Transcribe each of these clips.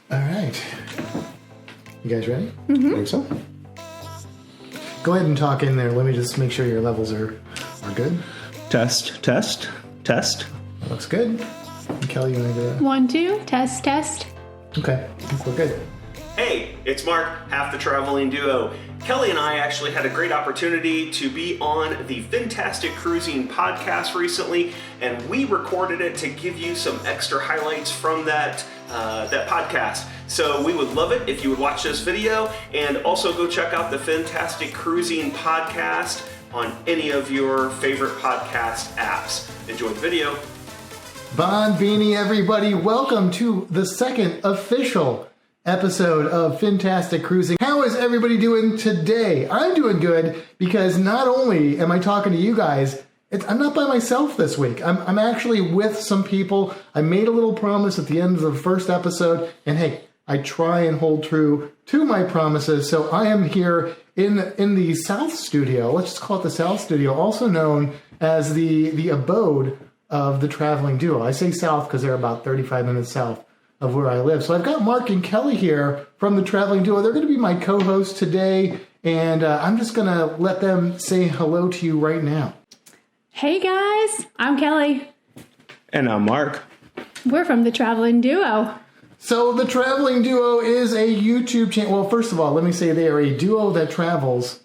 All right. You guys ready? Mm-hmm. I think so. Go ahead and talk in there. Let me just make sure your levels are good. Test. That looks good. And Kelly, you want to do that? 1, 2, test. Okay. I think we're good. Hey, it's Mark, half the traveling duo. Kelly and I actually had a great opportunity to be on the Fintastic Cruising Podcast recently, and we recorded it to give you some extra highlights from that podcast. So we would love it if you would watch this video, and also go check out the Fintastic Cruising Podcast on any of your favorite podcast apps. Enjoy the video. Bon Beanie, everybody. Welcome to the second official episode of Fintastic Cruising. How is everybody doing today? I'm doing good because not only am I talking to you guys, I'm not by myself this week. I'm actually with some people. I made a little promise at the end of the first episode, and hey, I try and hold true to my promises. So I am here in the South Studio. Let's just call it the South Studio, also known as the abode of the traveling duo. I say south because they're about 35 minutes south of where I live. So I've got Mark and Kelly here from the traveling duo. They're going to be my co-hosts today, and I'm just going to let them say hello to you right now. Hey guys, I'm Kelly. And I'm Mark. We're from the Traveling Duo. So the traveling duo is a YouTube channel. Well, first of all, let me say they are a duo that travels,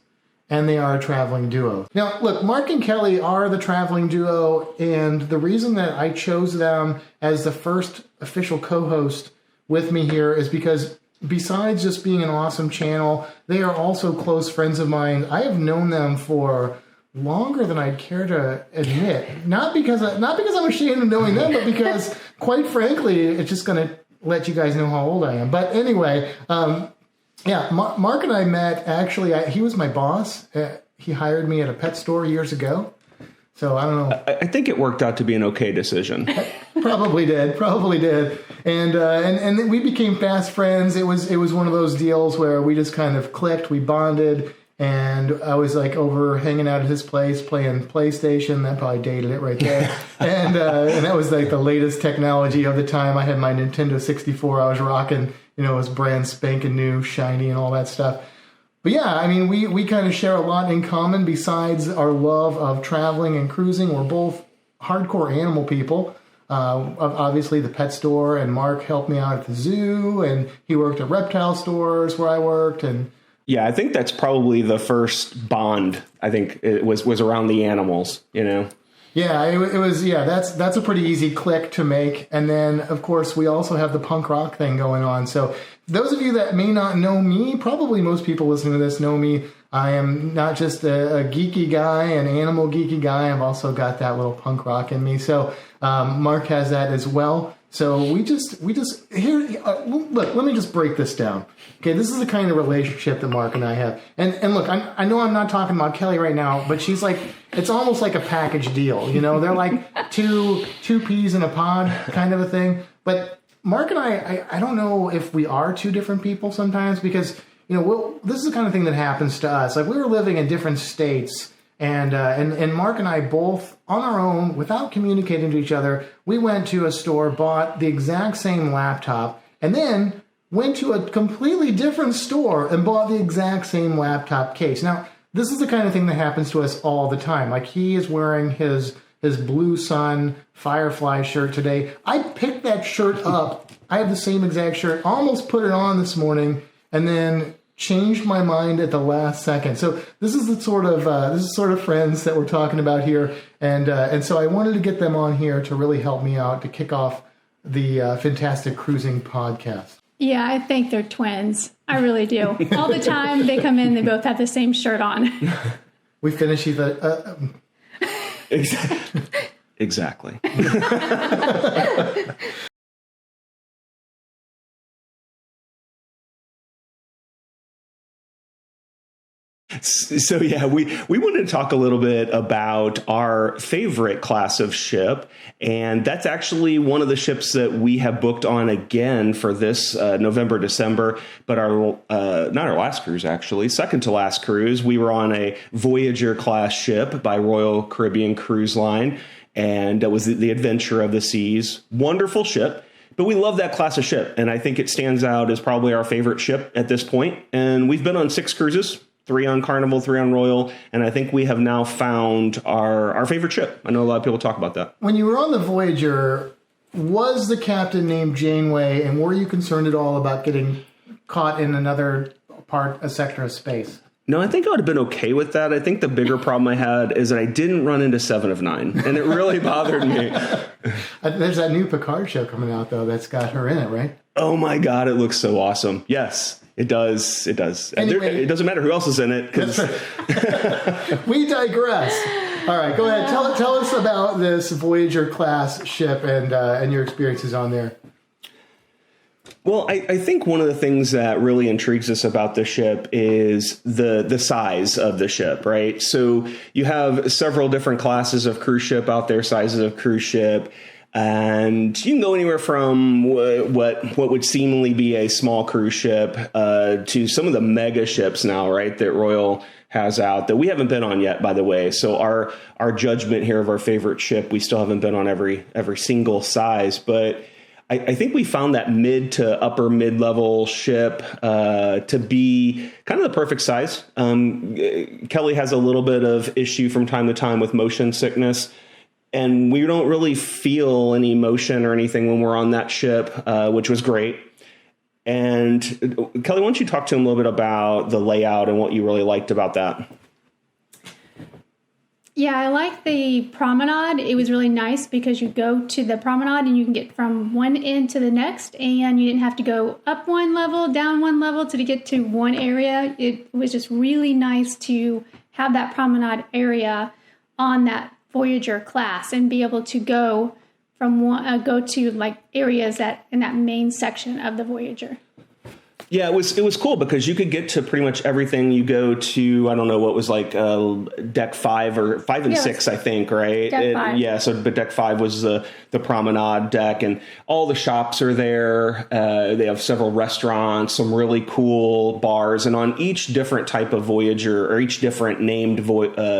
and they are a traveling duo. Now, look, Mark and Kelly are the traveling duo, and the reason that I chose them as the first official co-host with me here is because besides just being an awesome channel, they are also close friends of mine. I have known them for longer than I'd care to admit. Not because I'm ashamed of knowing them, but because, quite frankly, it's just going to let you guys know how old I am. But anyway, Mark and I met, actually, he was my boss. He hired me at a pet store years ago. So I don't know. I think it worked out to be an okay decision. Probably did. And then we became fast friends. It was one of those deals where we just kind of clicked, we bonded, and I was like over hanging out at his place playing PlayStation. That probably dated it right there. and that was like the latest technology of the time. I had my Nintendo 64. I was rocking, it was brand spanking new, shiny, and all that stuff. But yeah, I mean, we kind of share a lot in common besides our love of traveling and cruising. We're both hardcore animal people. Obviously, the pet store, and Mark helped me out at the zoo, and he worked at reptile stores where I worked. And yeah, I think that's probably the first bond. I think it was around the animals, Yeah, it was. Yeah, that's a pretty easy click to make. And then, of course, we also have the punk rock thing going on. So those of you that may not know me, probably most people listening to this know me. I am not just a geeky guy, an animal geeky guy. I've also got that little punk rock in me. So Mark has that as well. So we just here. Look, let me just break this down. Okay, this is the kind of relationship that Mark and I have. And look, I know I'm not talking about Kelly right now, but she's like, it's almost like a package deal. They're like two peas in a pod kind of a thing. But Mark and I don't know if we are two different people sometimes, because this is the kind of thing that happens to us. Like, we were living in different states. And Mark and I both, on our own, without communicating to each other, we went to a store, bought the exact same laptop, and then went to a completely different store and bought the exact same laptop case. Now, this is the kind of thing that happens to us all the time. Like, he is wearing his Blue Sun Firefly shirt today. I picked that shirt up. I have the same exact shirt, almost put it on this morning, and then changed my mind at the last second. So this is the sort of friends that we're talking about here, and so I wanted to get them on here to really help me out to kick off the Fintastic Cruising Podcast. Yeah, I think they're twins. I really do. All the time they come in, they both have the same shirt on. We finish either. Exactly. So yeah, we wanted to talk a little bit about our favorite class of ship, and that's actually one of the ships that we have booked on again for this November, December, but our not our last cruise, actually, second to last cruise. We were on a Voyager Class ship by Royal Caribbean Cruise Line, and it was the Adventure of the Seas. Wonderful ship. But we love that class of ship, and I think it stands out as probably our favorite ship at this point. And we've been on 6 cruises, 3 on Carnival, 3 on Royal, and I think we have now found our favorite ship. I know a lot of people talk about that. When you were on the Voyager, was the captain named Janeway, and were you concerned at all about getting caught in another a sector of space? No, I think I would have been okay with that. I think the bigger problem I had is that I didn't run into 7 of 9, and it really bothered me. There's that new Picard show coming out, though, that's got her in it, right? Oh, my God, it looks so awesome. Yes, it does. It does. Anyway, it doesn't matter who else is in it. That's right. We digress. All right, go ahead. Tell us about this Voyager Class ship and your experiences on there. Well, I think one of the things that really intrigues us about the ship is the size of the ship, right? So you have several different classes of cruise ship out there, sizes of cruise ship, and you can go anywhere from what would seemingly be a small cruise ship to some of the mega ships now, right, that Royal has out that we haven't been on yet, by the way. So our judgment here of our favorite ship, we still haven't been on every single size, but I think we found that mid to upper mid-level ship to be kind of the perfect size. Kelly has a little bit of issue from time to time with motion sickness, and we don't really feel any motion or anything when we're on that ship, which was great. And Kelly, why don't you talk to him a little bit about the layout and what you really liked about that? Yeah, I like the promenade. It was really nice because you go to the promenade and you can get from one end to the next, and you didn't have to go up one level, down one level to get to one area. It was just really nice to have that promenade area on that Voyager class and be able to go from go to like areas that in that main section of the Voyager. Yeah, it was cool because you could get to pretty much everything. You go to, I don't know, what was like deck 5 or 5 and 6, I think, right? Deck 5. Yeah, so but deck 5 was the promenade deck, and all the shops are there. They have several restaurants, some really cool bars, and on each different type of Voyager or each different named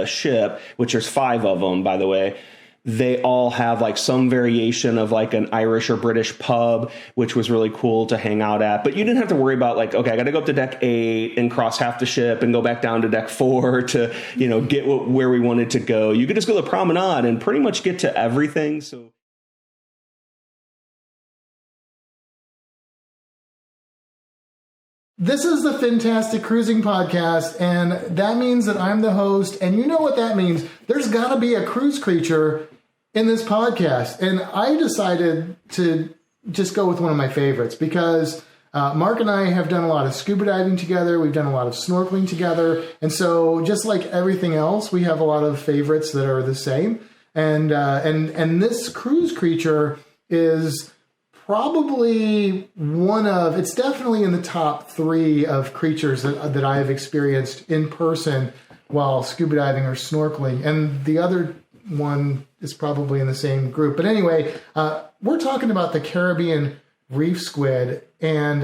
ship, which there's 5 of them, by the way, they all have like some variation of like an Irish or British pub, which was really cool to hang out at. But you didn't have to worry about like, okay, I got to go up to deck 8 and cross half the ship and go back down to deck 4 to, get where we wanted to go. You could just go to the promenade and pretty much get to everything. So. This is the Fintastic Cruising Podcast, and that means that I'm the host, and you know what that means. There's got to be a cruise creature in this podcast, and I decided to just go with one of my favorites because Mark and I have done a lot of scuba diving together. We've done a lot of snorkeling together, and so just like everything else, we have a lot of favorites that are the same, and this cruise creature is probably it's definitely in the top 3 of creatures that I have experienced in person while scuba diving or snorkeling. And the other one is probably in the same group. But anyway, we're talking about the Caribbean Reef Squid and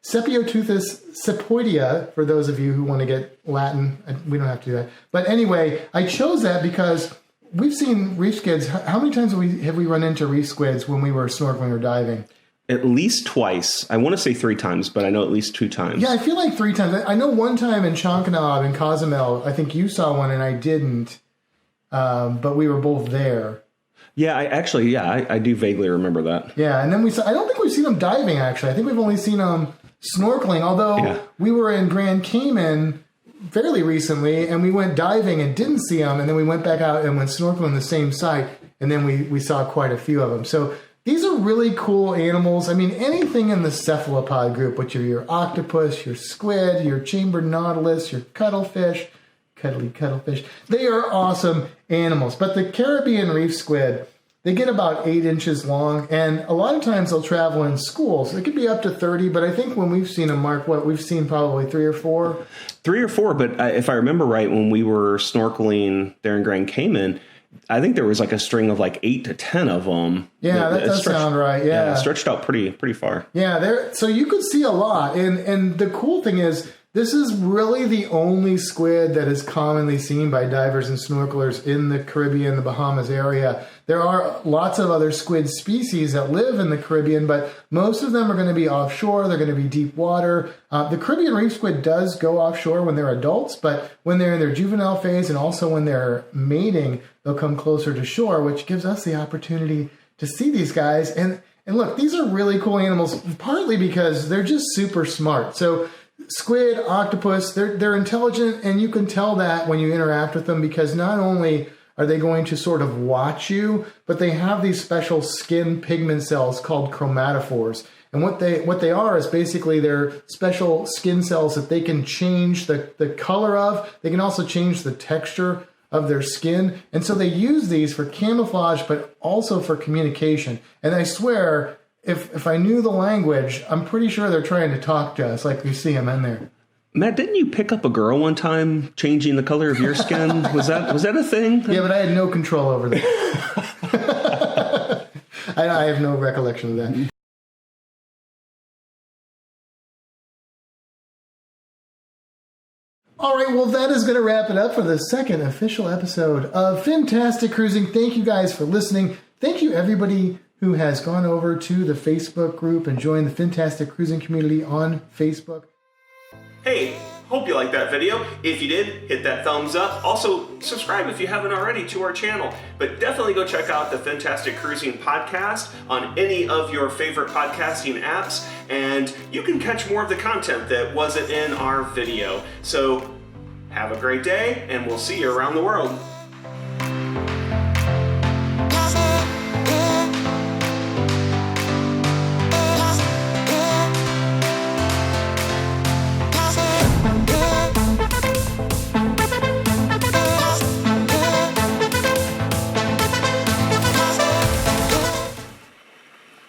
Sepioteuthis sepoidea, for those of you who want to get Latin. We don't have to do that. But anyway, I chose that because we've seen reef squids. How many times have we run into reef squids when we were snorkeling or diving? At least twice. I want to say 3 times, but I know at least 2 times. Yeah, I feel like 3 times. I know one time in Chankanaab in Cozumel, I think you saw one and I didn't, but we were both there. Yeah, I do vaguely remember that. Yeah, and then I don't think we've seen them diving, actually. I think we've only seen them snorkeling, although we were in Grand Cayman fairly recently, and we went diving and didn't see them, and then we went back out and went snorkeling on the same site, and then we saw quite a few of them. So these are really cool animals. I mean, anything in the cephalopod group, which are your octopus, your squid, your chambered nautilus, your cuttlefish, cuttlefish, they are awesome animals. But the Caribbean reef squid, they get about 8 inches long, and a lot of times they'll travel in schools. It could be up to 30, but I think when we've seen them, Mark, we've seen probably 3 or 4? 3 or 4, but if I remember right, when we were snorkeling there in Grand Cayman, I think there was like a string of like 8 to 10 of them. Yeah, that does sound right. Yeah, it stretched out pretty far. Yeah, so you could see a lot, and the cool thing is This is really the only squid that is commonly seen by divers and snorkelers in the Caribbean, the Bahamas area. There are lots of other squid species that live in the Caribbean, but most of them are going to be offshore. They're going to be deep water. The Caribbean reef squid does go offshore when they're adults, but when they're in their juvenile phase and also when they're mating, they'll come closer to shore, which gives us the opportunity to see these guys. And look, these are really cool animals, partly because they're just super smart. So squid, octopus, they're intelligent, and you can tell that when you interact with them, because not only are they going to sort of watch you, but they have these special skin pigment cells called chromatophores. And what they are is basically they're special skin cells that they can change the color of. They can also change the texture of their skin. And so they use these for camouflage, but also for communication. And I swear, if I knew the language, I'm pretty sure they're trying to talk to us, like we see them in there. Matt, didn't you pick up a girl one time changing the color of your skin? Was that a thing? Yeah, but I had no control over that. I have no recollection of that. All right, well, that is going to wrap it up for the second official episode of Fintastic Cruising. Thank you guys for listening. Thank you, everybody who has gone over to the Facebook group and joined the Fintastic Cruising community on Facebook. Hey, hope you liked that video. If you did, hit that thumbs up. Also, subscribe if you haven't already to our channel. But definitely go check out the Fintastic Cruising Podcast on any of your favorite podcasting apps, and you can catch more of the content that wasn't in our video. So, have a great day, and we'll see you around the world.